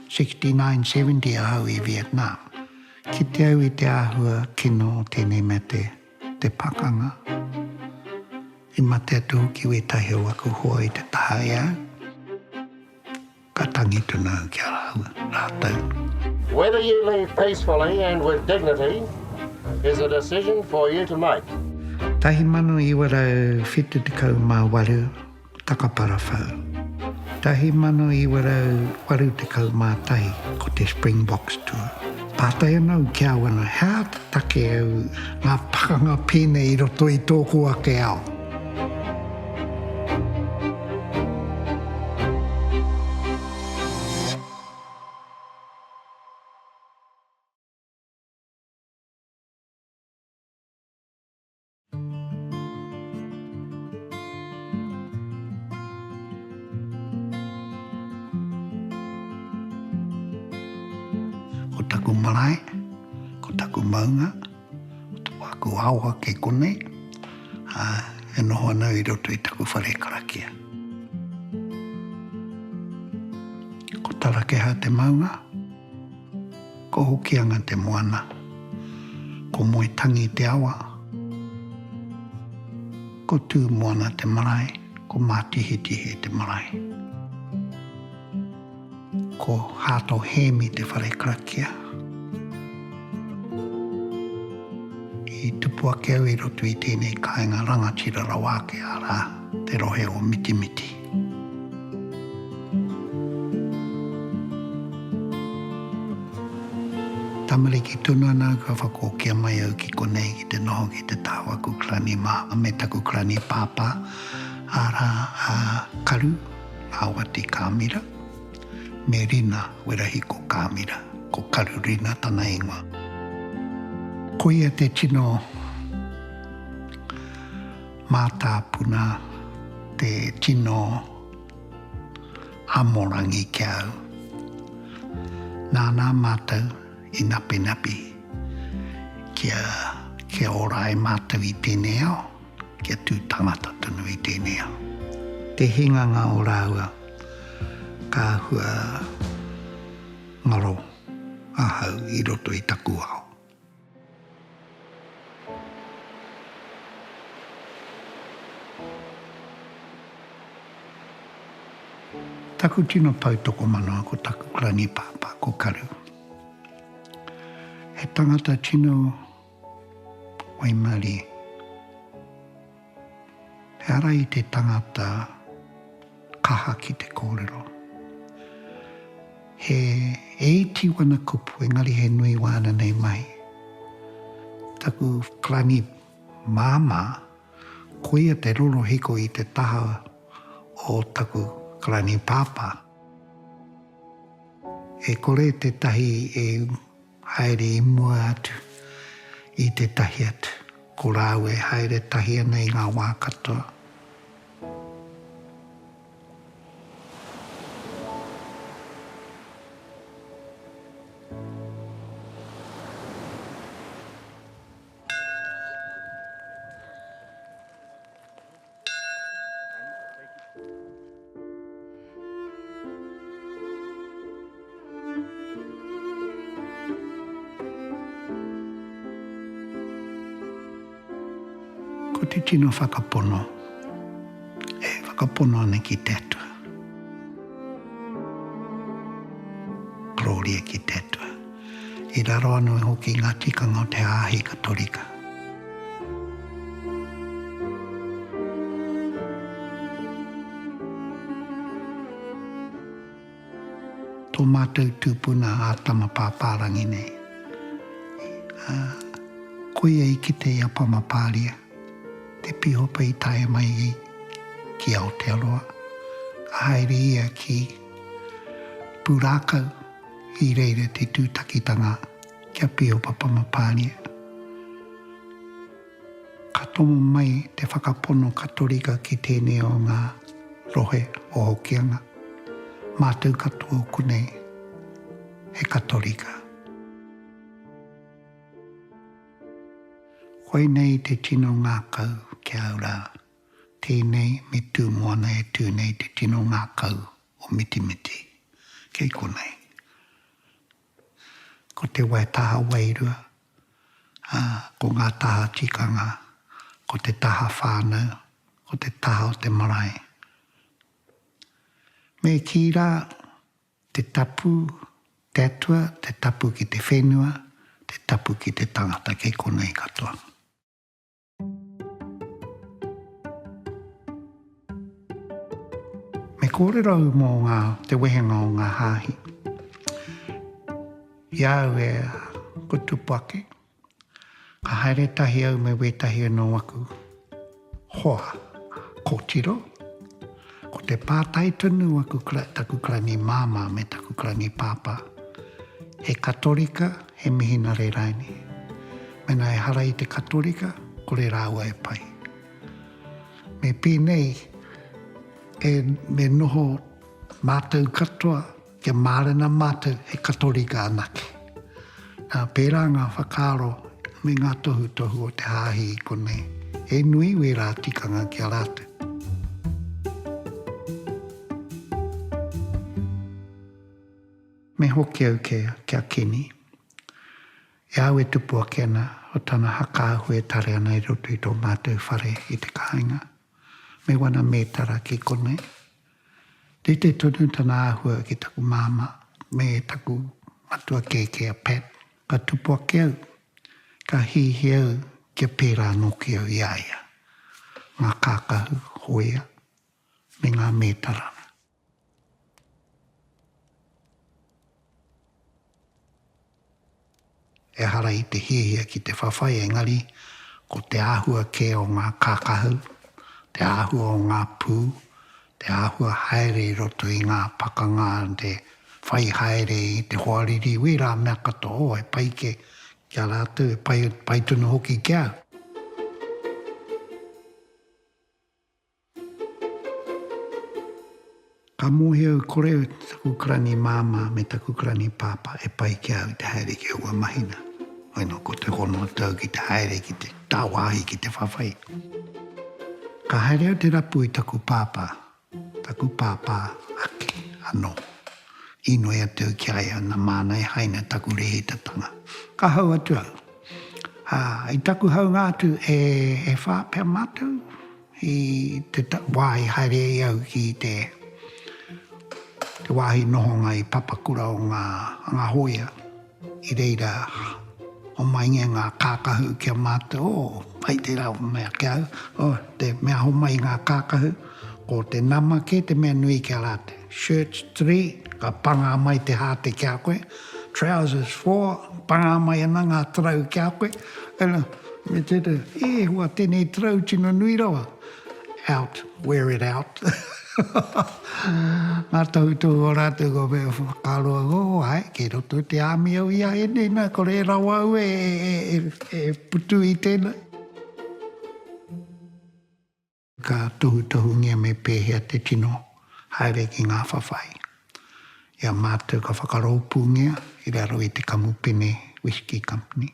69, 70 ahau I Vietnam. Ki te au I te āhua kino tēnei me te pakanga. I mate atu ki we tahi o aku hoa I te taha ia. Ka tangi tuna ki a rātou. Whether you leave peacefully and with dignity is a decision for you to make. Tahi mano I warau whitu te mā waru takapara whau. Tahi mano I warau waru te mā tahi ko te Springboks tour. Pātai anau kia wana, hea te take au ngā pakanga pēne I roto I tōku ake ao. Ko taku marae, ko taku maunga, ko taku aua ke kone, e noho anau I roto I taku whare karakia. Ko tarakeha te maunga, ko hokianga te moana, ko moe tangi te awa, ko tū moana te marae, ko mātihi te marae. Ko hato hemi te whare karakia. I tupua ke au I roto I tēnei kāinga rangatira rawake a rā, te rohe o miti miti. Tamariki tunu anau ka whakokia mai au ki konei ki te noho ki te tāwaku krani mā, me taku krani pāpā, a rā karu, a wati kāmira. Me rina werahi ko kāmira, ko karu rina tana ingoa. Ko ia te tino mātāpuna, te tino hamorangi kia au. Nāna mātau I napi kia ora e mātau I tēnei ao, kia tū tangata tunu I tēnei ao. Te hinganga o rāua, ka hua ngaro ahau I roto I taku ao. Taku tino pautoko manoa ko taku krani pāpā ko karu. He tangata tino Waimari. He ara I te tangata kaha ki te kōrero. He tiwana kupu engari he nui wana nei mai. Taku krani māma, ko ia te roro hiko I te taha o taku krani pāpā. E kore te tahi e haere I mua atu I te tahi atu. Ko rāu e haere tahi ana I ngā wā katoa. Ko te tino whakapono, whakapono ane ki te atua. Gloria ki te atua. I raro anu e hoki ngā tikanga o te āhi katorika. Tō mātou tūpuna ātama pāpārangi nei. Koe I ki te iapama pāria. Te pihopa I tae mai ki Aotearoa. Haere ia ki Pūrākau I reire te tūtakitanga kia pihopa pamapānia. Ka tomo mai te whakapono katorika ki tēnei o ngā rohe o hokianga. Mātou katoa kunei he katorika. Koe nei te tino ngā kau kia aura. Tēnei me tū moana e tū nei te tino ngā kau o miti miti. Kei konei. ko te wai taha wairua, ko ngā taha tikanga, ko te taha whānau, ko te taha o te marae. Me ki rā, te tapu, te atua, te tapu ki te whenua, te tapu ki te tangata kei konei katoa. Me kōrerau mō te wehenga o ngā hāhi. Iau e ko tupuake, ka haere tahi au me wetahi anō aku. Hoa, ko tiro, ko te pātai tunu aku taku krani māma me taku krani pāpā. He katolika, he mihina re raini. Mena e hara i te katolika, ko re rāua e pai. Me pīnei, me noho mātou katoa, kia mārena mātou he katolika anake. Nā pērā ngā whakaro me ngā tohu o te hāhi i konei. E nui we rā tikanga kia rātou. Me hoki au kia kini. E au e tupua kena o tana haka e tare ana i roto i tō mātou whare i te kāinga. Me wana mētara ki konei. Te te tonu tana ahua ki taku māma me taku matua kēkea pet. Ka tupua ke au, ka hihi au kia pērā noki au iaia. Ngā kākahu hoia me ngā mētara. E hara i te hiehia ki te whawhai engari, ko te āhua ke o ngā kākahu, te āhua o ngā pū, te āhua haere i roto i ngā pakanga, te whai haere i te hoariri, we rā mea katoa, e pai ke kia rātou, e pai tunu hoki kia. Ka mohi au kore taku krani māma me taku krani pāpā, e pai kia au te haere ki ua mahina. Oino ko te hono tau ki te haere, ki te tāwahi, ki te whawhai. Ka haere au te rapu i taku pāpā ake, anō. Ino ea tau ki aia na māna e haina taku rehe tatanga. Ka hau atu au. I taku hau ngātu e whāpea mātou i te wāhi haere i au ki te wāhi nohonga i papakura o ngā hoia. I reira o mainga ngā kākahu kia mātou, pai te rau mea kia au, te mea homai ngā kākahu, ko te nama ke te mea nui kia rāte. Shirts 3, ka panga mai te hāte kia koe. Trousers 4, panga mai ana ngā trau kia koe. Ela, me te te, hua tēnei trau tino nui rawa. Out, wear it out. Ngā tautou o rātou ko me whakaroa go, ai, ke roto te āmi au ia e nena, kore e rawa au e putu i tēnei. Ka tohu ngia me pēhea te tino, haere ki ngā whawhai. Ia mātou ka whakaropu ngia, i raro i te Kamupene Whisky Company.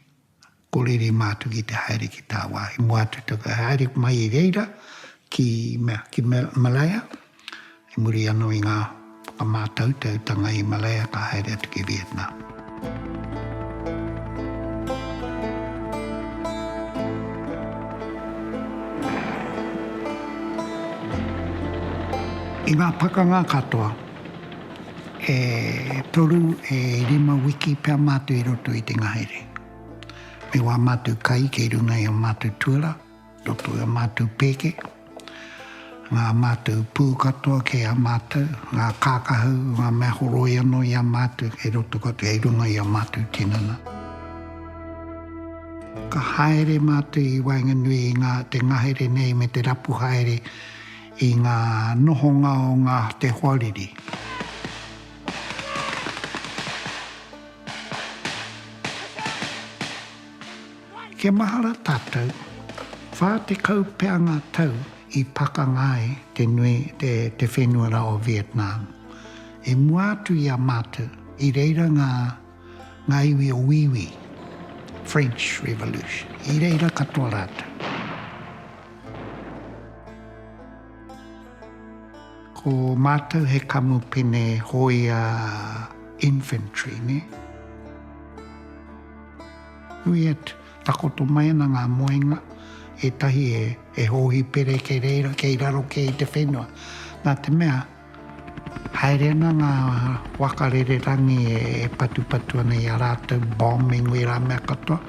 Korere mātou ki te haere ki tā wāhi. Moatu taka haere mai i reira ki Malaya. I muri anō i ngā whakamātau tautanga i Malaya ka haere atu ki Vietnam. I ngā pakanga katoa, e toru e 5 wiki pia mātou i roto i te ngahere. Me wā mātou kai kei runga i a mātou tuara, roto i a mātou peke, ngā mātou pū katoa kei a mātou, ngā kākahu, ngā mea horoi anō i a mātou, e roto katoa i runga i a mātou tinana. Ka haere mātou i Wainganui i te ngahere nei me te rapu haere, i ngā nohonga o ngā te hoariri. Ke mahara tātou, whā te kaupeanga tau i Pakangai, te whenua rā o Vietnam. E muatu i a mātou, i reira ngā iwi o Wiwi, French Revolution, i reira katoa rātou. Ko mātou he Kamupene Hoia infantry, ne? Ui takoto mai na ngā moenga e tahi e hohi pere kei reira, kei raro kei te whenua. Nā te mea, haere na ngā wakarere rangi e patu ana i a rātou bombing i rā mea katoa.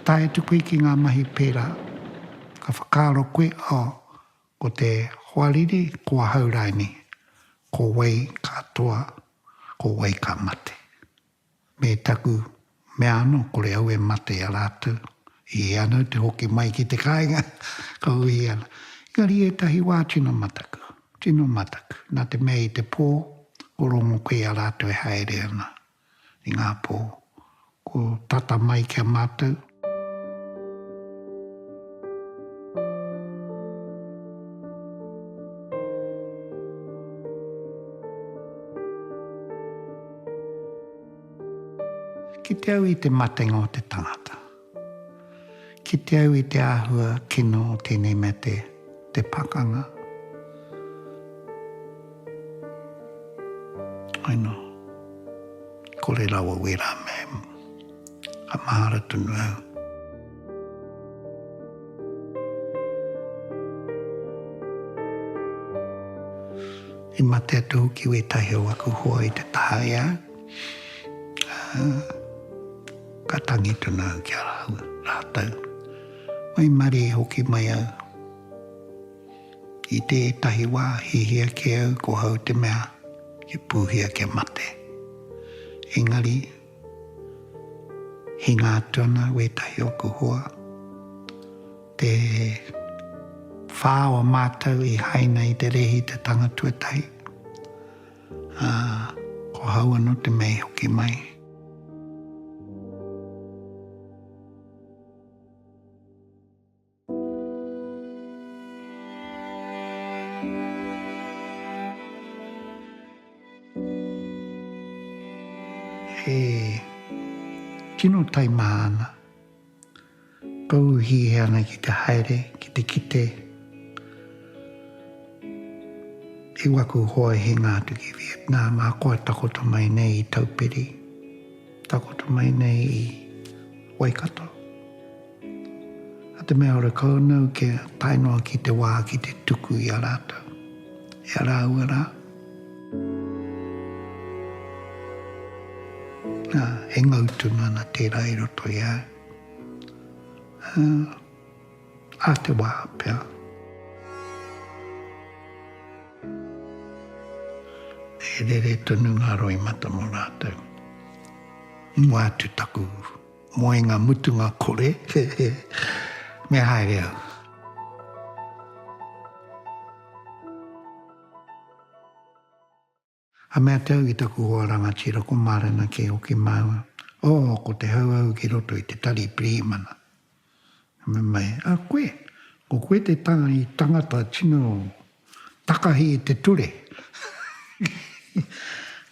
Tae tuku ki ngā mahi pērā, ka whakaaro koe ko te hoariri, kua hauraini, ko wei katoa, ko wei ka mate. Me taku mea ano, kore au e mate a rātou. I ana te hoki mai ki te kāinga, ka ui ana. Ngari e tahi wā tino mataku. Nā te mea i te pō, ko rongo koe a rātou e haere ana. I ngā pō, ko tata mai kia mātou. Ki te au i te matenga o te tangata. Ki te au i te āhua kino o tēnei me te pakanga. Aino, kore rawa wera me, a mahara tunu au. I mate atu ki we tahi o aku hoa i te tahai au. Ka tangi tunu au ki a rātou. Mai mari hoki mai au. I te tahi wā hihia ki au ko hau te mea ki pūhia ke mate. Engari, hinga tuna we tahi o ku hoa. Te whāo mātou i haina i te rehi te tanga tuatahi. Ko hau anō te mei hoki mai. He kino tai maana. Kau hi ana ki te haere, ki te kite. I waku hoa he ngātu ki Vietnam, a koe takoto mai nei i Taupiri. Takoto mai nei i Waikato. A te mea ora kaunau ke tainoa ki te wā ki te tuku i a rātou. I a rā ua rā. E ngautuna na tērā i roto i au. A te wā pia. E rere tunu ngā roi mata mō rātou. Mua atu taku moenga mutunga kore. Me haere au. A mea tau i taku hoa rangatira ko marana ke o ki maua. Ko te hauau ki roto i te tari prihimana. Me mai, koe, ko koe te tanga i tangata tino takahi i te ture.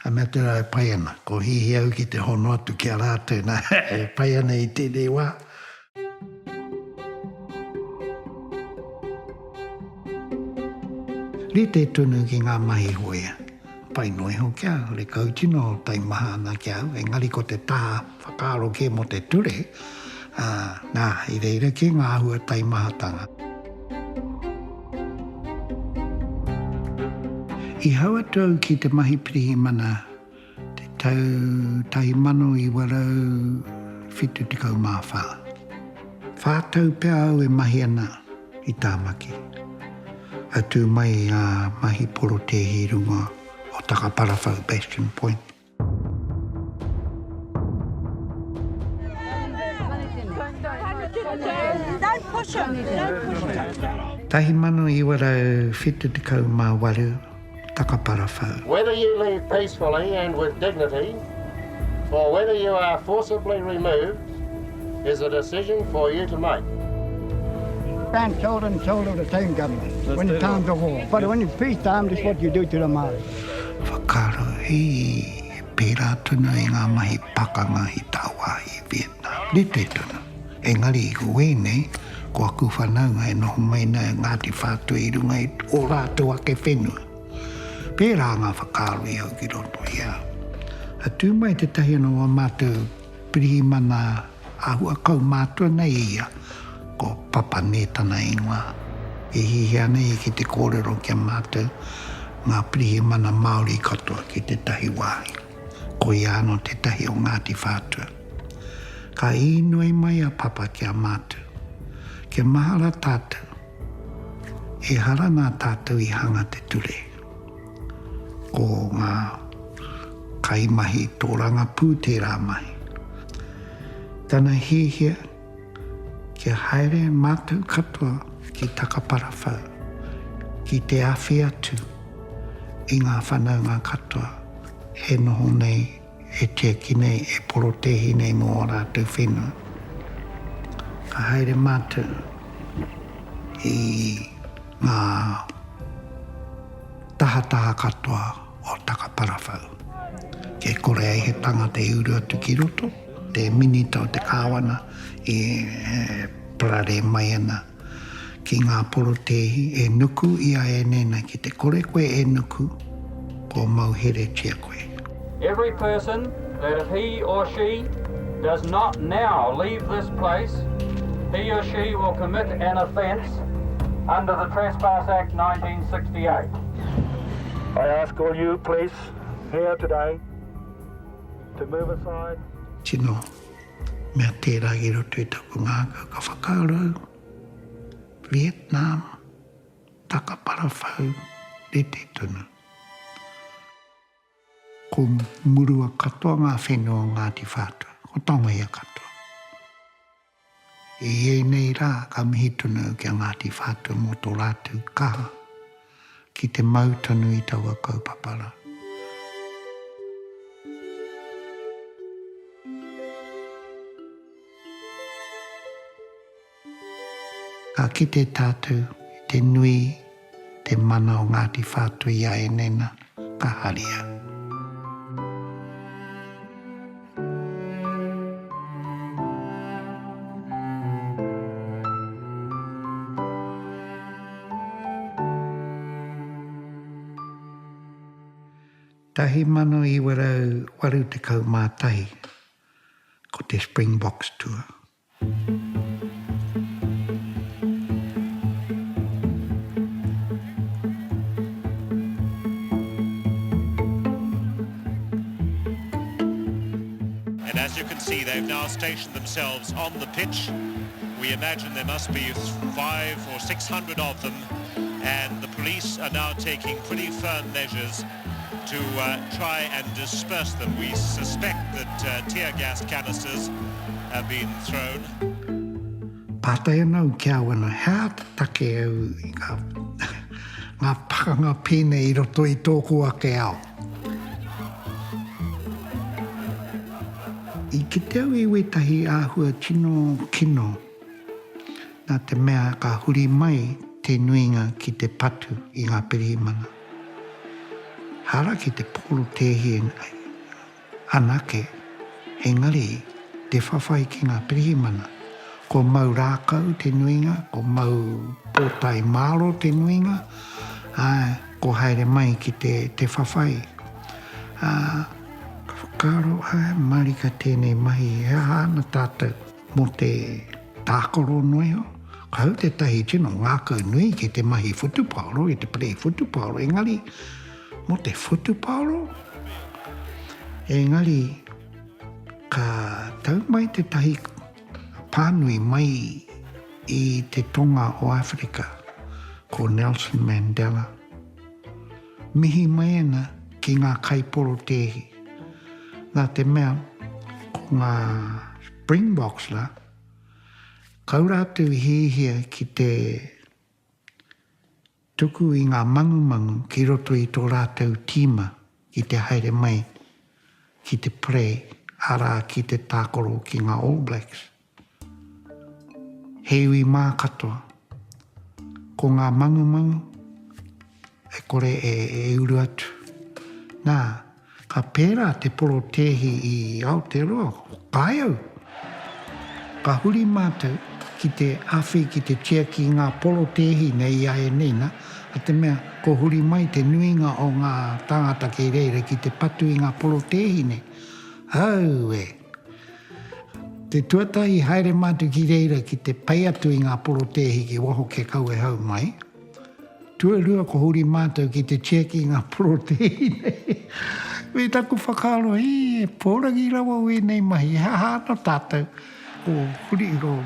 A mea te rai pai ana, ko hihi au ki te hono atu ki a rātou na pai ana i te rewa. Rite tunu ki ngā mahi hoia. Pai noi ho kia, le kautino tai maha ana kia au, engari ko te taha whakaaro ke mo te ture, nā, i reira ki ngā hua tai maha tanga. I haua tau ki te mahi pirihimana, te tau tahi mano i warau whitu te kau mā whā. Whātau pia au e mahi ana i tāmaki. Atu mai a mahi poro te hirunga, Takaparawhau Bastion Point. Tahi mano i warau whitu te kau mā waru, Takaparawhau. Whether you leave peacefully and with dignity, or whether you are forcibly removed, is a decision for you to make. Grandchildren of the same government when the times of war. But when it's peacetime, this is what you do to the Māori. Whakaro hei pērā tuna i ngā mahi pakanga i Tāwā i Vietnam. Rite tuna. Engari i koe nei, Ko aku whanaunga e noho mai na Ngāti Whātua i runga i o rātua ke whenua. Pērā ngā whakaaro i au ki roto ia. A tū mai te tahi anō a mātou pirihi mana ahua kau mātua nei ia, ko papa netana ingoa. E hihi anei ki te kōrero kia mātou, ngā pirihi mana Māori katoa ki te tahi wāhi. Ko ia anō te tahi o Ngāti Whātua. Ka inoi mai a papa kia mātou. Kia mahara tātou. E hara ngā tātou i hanga te ture. Ko ngā kaimahi tōranga pūtera mai. Tana hihia, kia haere mātou katoa ki takapara whau. Ki te awhi atu i ngā whanau ngā katoa. He noho nei, e teki nei, e porotehi nei mō rātou whenua. Ka haere mātou i ngā taha katoa o takaparawhau. Ke kore ai he tangata i uru atu ki roto, te minita o te kāwana i parare mai ana ki ngā porotehi e nuku ia e nena ki te kore koe e nuku ko mauhere tia koe. Every person that if he or she does not now leave this place, he or she will commit an offence under the Trespass Act 1968. I ask all you police here today to move aside. Tino, mea tērā i roto i tapu ngākau ka whakaurau. Vietnam, takaparawhau, rete tunu. Ko murua katoa ngā whenua Ngāti Whātua, ko tonga ia katoa. E nei rā ka mihi tunu kia Ngāti Whātua mō tō rātou kaha ki te mautanu i taua kaupapara. Ka ki te tātou, te nui, te mana o Ngāti Whātua ia e nena, ka haria. Tahi mano i waru te kau mātahi, ko te Springboks tour. And as you can see, they've now stationed themselves on the pitch. We imagine there must be 500 or 600 of them, and the police are now taking pretty firm measures to try and disperse them. We suspect that tear gas canisters have been thrown. Pātai anau kia wana, hea take au i ngā pakanga pēne i roto i tōku ake au. I ki te au i wetahi āhua tino kino, nā te mea ka huri mai te nuinga ki te patu i ngā pirihimana. Hara ki te polo tehi anake, engari te whawhai ki ngā pirihimana. Ko mau rākau te nuinga, ko mau pōtai māro te nuinga, ko haere mai ki te whawhai. Ka whakaro, marika tēnei mahi, hana tātou mo te tākoro noeo. Ka hau te tahi tino ngākau nui ki te mahi whutupaoro, i te pere whutupaoro, engari, mo te whutupaoro. Engari, ka tau mai te tahi pānui mai i te tonga o Afrika, ko Nelson Mandela. Mihi mai ana ki ngā kaiporo tehi. Nā te mea, ko ngā Springboks la, kau rātou hihia ki te tuku i ngā mangumangu ki roto i tō rātou tīma ki te haere mai, ki te pre, ara ki te tākoro ki ngā All Blacks. Heiwi mā katoa, ko ngā mangumangu, e kore e uru atu. Nā, ka pērā te poro tehi i Aotearoa, kai au. Ka huri mātou, ki te awhi, ki te tia ki ngā polo tehi nei ai nena, a te mea ko huri mai te nuinga o ngā tangata ki reira ki te patu i ngā polo tehi nei. Au e. Te tuatahi haere mātu ki reira ki te pai atu i ngā polo tehi ki waho ke kau e hau mai. Tuarua ko huri mātou ki te tia ki ngā polo tehi nei. Me taku whakaaro, pōrangi rawa ue nei mahi, hahano tātou. Ko huri ro,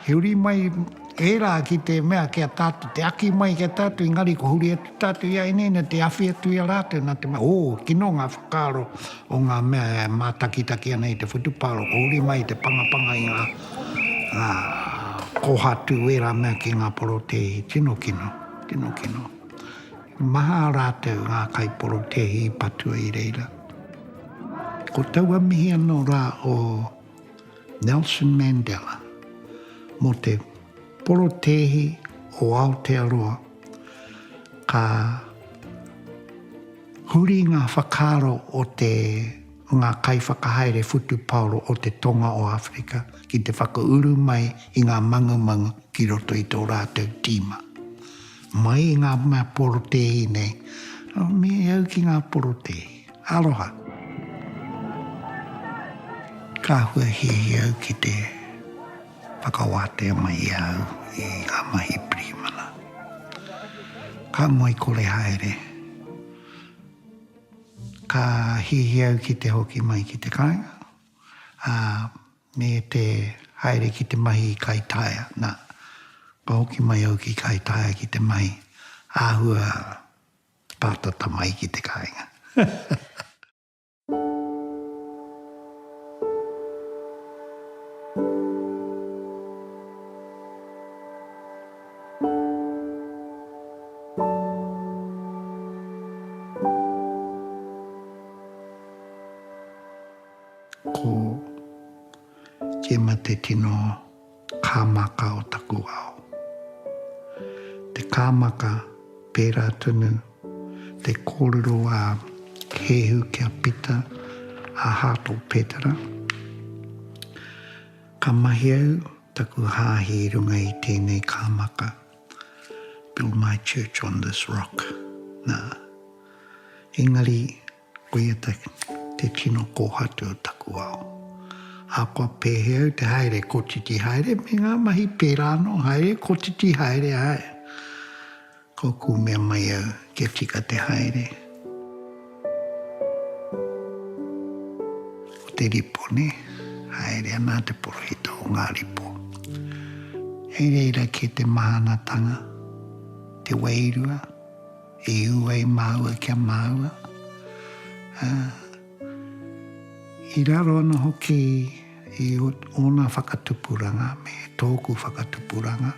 he huri mai era ki te mea ki a tātou, te aki mai ki a tātou, ingari ko huri atu tātou ia inena, te awhi atu ia rātou, nā te mea, kino ngā whakaaro o ngā mea mātakitaki ana i te whutuparo, ko huri mai te pangapanga i ngā kohatu era mea ki ngā poro tehi, tino kino. Maha rātou ngā kai poro tehi patua i reira. Ko taua mihi anō rā o Nelson Mandela, mo te poro tehi o Aotearoa, ka huri ngā whakaaro o te ngā kai whakahaere whutuparo o te tonga o Afrika, ki te whakauru mai i ngā mangumangu ki roto i tō rātou tīma. Mai ngā mea poro tehi nei. Me au ki ngā poro tehi. Aloha. Ka hua hihi au ki te whakawātea mai au i ngā mahi primana. Ka moi kore haere. Ka hihi au ki te hoki mai ki te kāinga. Me te haere ki te mahi kai taia. Nā. Ka hoki mai au ki kai taia ki te mai, āhua pātata mai ki te kāinga. Ko jema te tino kāmaka o taku au. Te kāmaka pērā tunu, te kōrero a hehu kia pita a hato petara. Ka mahi au taku hāhi runga i tēnei kāmaka. Build my church on this rock. Nā. Engari, koia te tino kōhatu o taku au. A kua pēhe au te haere kotiti haere, me ngā mahi pērā no haere, kotiti haere haere. Ko ku mea mai au kia tika te haere. O te ripo ne, haere anā te porohita o ngā ripo. Hei reira ki te mahanatanga, te wairua, e ua i maua kia maua. I raro ana hoki i ona whakatupuranga, me tōku whakatupuranga,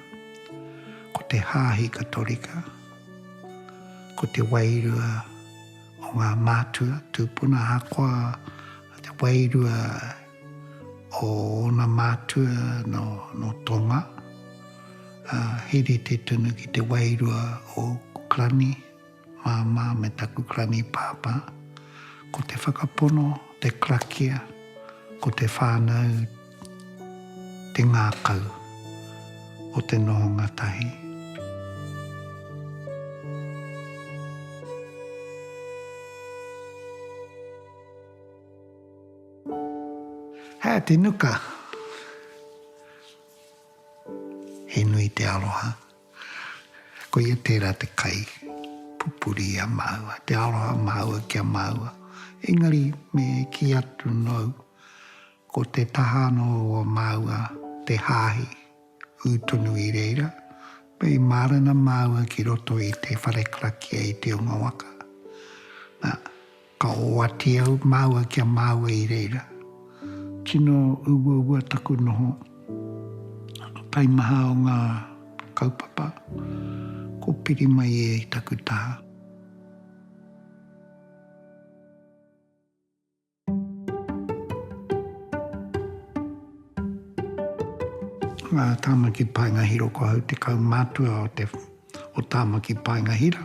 ko te hāhi katorika, ko te wairua o ngā mātua, tūpuna hakoa, te wairua o ona mātua no tonga, hiri te tunu ki te wairua o klani, māmā me taku klani pāpā, ko te whakapono, te krakia, ko te whānau, te ngākau, o te nohonga tahi. Hea te nuka. He nui te aloha. Ko ia tērā te kai pupuri a maua. Te aloha maua kia maua. Engari me ki atu nau. Ko te tahano o maua, te hāhi. Utunu i reira. Pei marana maua ki roto i te wharekrakia i te unga waka. Nā, ka oati au maua kia maua i reira. Tino ua taku noho. Tai maha o ngā kaupapa. Ko piri mai e i taku taha. Ngā tāmaki painga hiro ko hau te kau mātua o tāmaki painga hira.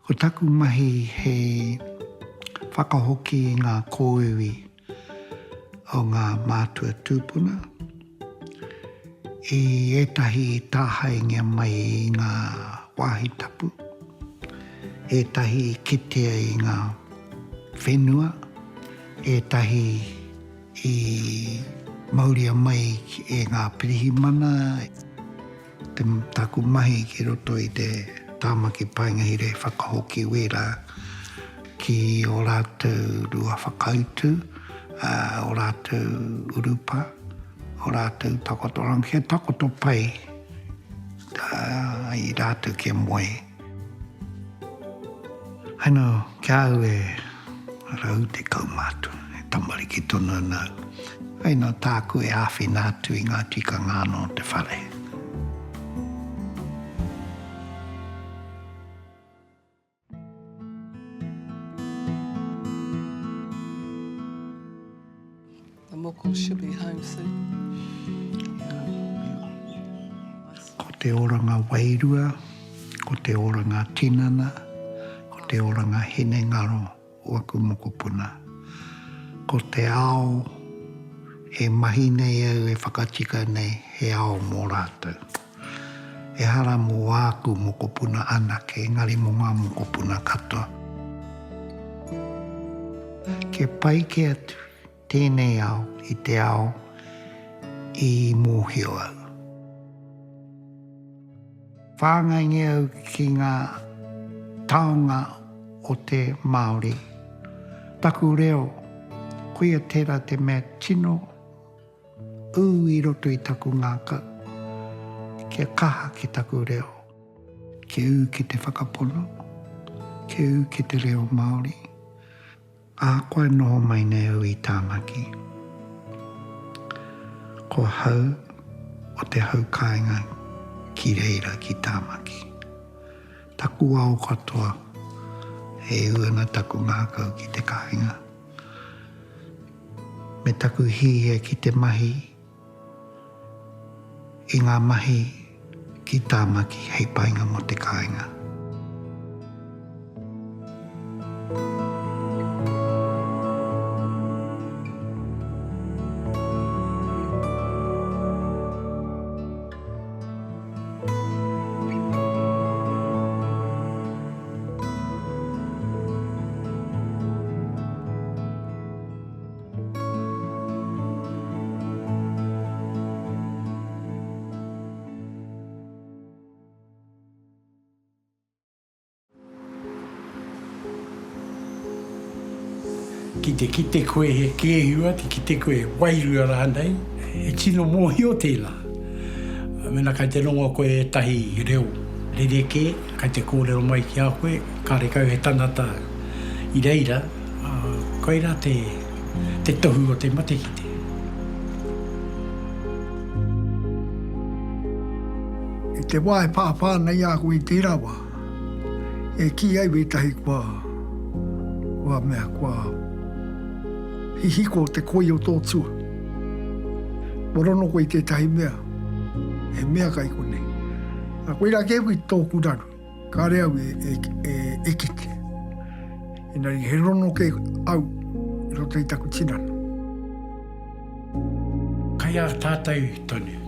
Ko taku mahi he whakahoki i ngā kōiwi o ngā mātua tūpuna. I etahi tāhaingia mai I ngā wāhi tapu. Etahi kitea I ngā whenua. Etahi I mauria mai e ngā pirihimana. Te taku mahi ki roto I te tāmaki paingahi re whakahoki wera ki o rātou rua whakautu, o rātou urupa, o rātou takoto rangi, he takoto pai I rātou kia moe. Haino, kia au e rau te kaumātu, e tamariki tonu nau. Haino, tāku e āwhi nātu I ngā tika ngāno te whare. The moko should be home soon. Ko te oranga wairua, ko te oranga tinana, ko te oranga hene ngaro o aku mokopuna. Ko te ao e mahi nei au e whakatika nei he ao mō rātou. E hara mō aku mokopuna anake, engari mō ngā mokopuna katoa. Ke pai ke atu tēnei ao I te ao I mōhio au. Whāngaingi au ki ngā taonga o te Māori. Taku reo, kuia tērā te mea tino, I roto I taku ngākau. Kia kaha ki taku reo. Kia ki te whakapono. Kia ki te reo Māori. A koe noho mai nei au I tāmaki. Ko hau o te hau kāinga ki reira ki tāmaki. Taku au katoa e uanga taku ngākau ki te kāinga. Me taku hihia ki te mahi, I ngā mahi ki tāmaki hei painga mo te kāinga. Ki te koe he kēhua, ki te koe wairua rānei, e tino mōhio tēnā. Mena kai te rongo koe e tahi reo rereke, kai te kōrero mai ki a koe, kāre kau he tanata I reira, koe rā te tohu o te matekite. I te wae pāpā nei aku I te rawa, e ki ai wetahi kua mea, kua hihiko te koi o tōtua. Morono koe te tahi mea, e mea kai kone. A koe rā kehu I tōku raru, ka rea e kite. Engari he rono ke au, I roto I taku tinana. Kai a tātou tonu.